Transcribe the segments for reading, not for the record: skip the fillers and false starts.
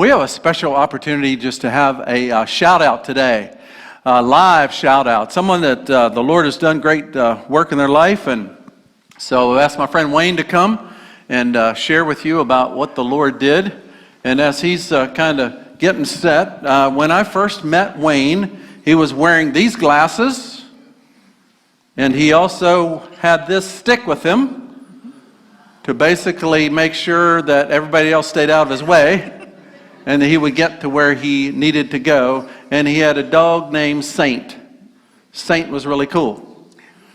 We have a special opportunity just to have a shout out today, a live shout out. Someone that the Lord has done great work in their life, and so I asked my friend Wayne to come and share with you about what the Lord did. And as he's kind of getting set, when I first met Wayne, he was wearing these glasses, and he also had this stick with him to basically make sure that everybody else stayed out of his way, and he would get to where he needed to go. And he had a dog named Saint. Saint was really cool.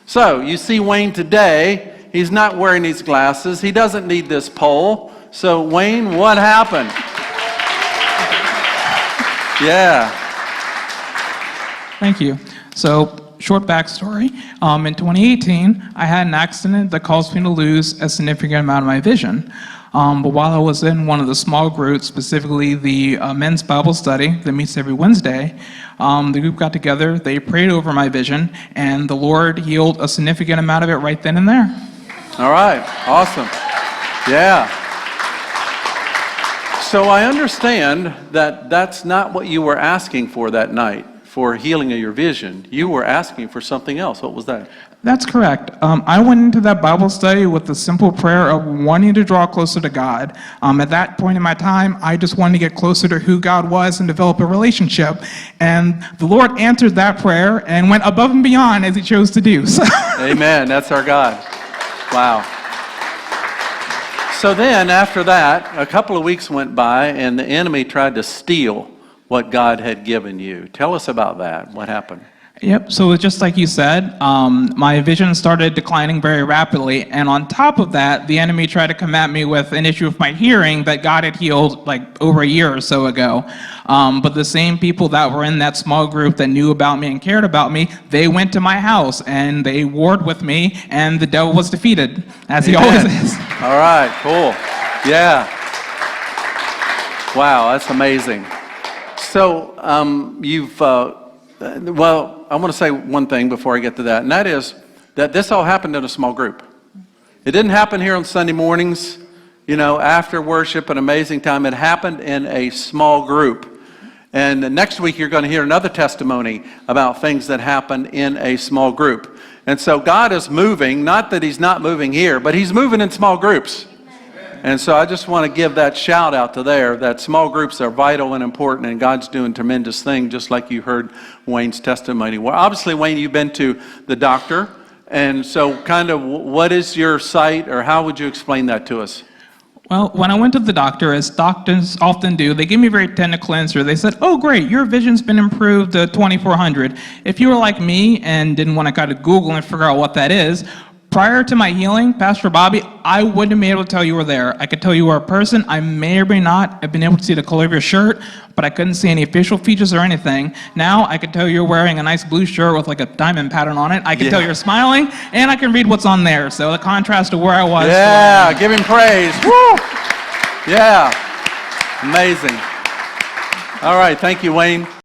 So you see Wayne today, he's not wearing these glasses. He doesn't need this pole. So Wayne, what happened? Yeah. Thank you. So, short backstory. In 2018, I had an accident that caused me to lose a significant amount of my vision. But while I was in one of the small groups, specifically the men's Bible study that meets every Wednesday, the group got together, they prayed over my vision, and the Lord healed a significant amount of it right then and there. All right. Awesome. Yeah. So I understand that that's not what you were asking for that night, for healing of your vision. You were asking for something else. What was that? That's correct. I went into that Bible study with the simple prayer of wanting to draw closer to God. At that point in my time, I just wanted to get closer to who God was and develop a relationship. And the Lord answered that prayer and went above and beyond as He chose to do. So. Amen. That's our God. Wow. So then, after that, a couple of weeks went by, and the enemy tried to steal what God had given you. Tell us about that. What happened? Yep, so just like you said, my vision started declining very rapidly, and on top of that, the enemy tried to come at me with an issue of my hearing that God had healed like over a year or so ago. But the same people that were in that small group that knew about me and cared about me, they went to my house and they warred with me, and the devil was defeated, as he always is. All right, cool. Yeah. Wow, that's amazing. So well, I want to say one thing before I get to that, and that is that this all happened in a small group. It didn't happen here on Sunday mornings, after worship, an amazing time. It happened in a small group. And next week you're going to hear another testimony about things that happened in a small group. And so God is moving, not that He's not moving here, but He's moving in small groups. And so I just want to give that shout out to there, that small groups are vital and important, and God's doing tremendous things, just like you heard Wayne's testimony. Well, obviously, Wayne, you've been to the doctor, and so kind of what is your sight, or how would you explain that to us? Well, when I went to the doctor, as doctors often do, they gave me a very technical answer. They said, "Oh, great, your vision's been improved to 2400. If you were like me and didn't want to kind of Google and figure out what that is, prior to my healing, Pastor Bobby, I wouldn't have been able to tell you were there. I could tell you were a person. I may or may not have been able to see the color of your shirt, but I couldn't see any facial features or anything. Now I could tell you're wearing a nice blue shirt with like a diamond pattern on it. I can tell you're smiling, and I can read what's on there." So the contrast to where I was. Yeah, give Him praise. Woo! Yeah, amazing. All right, thank you, Wayne.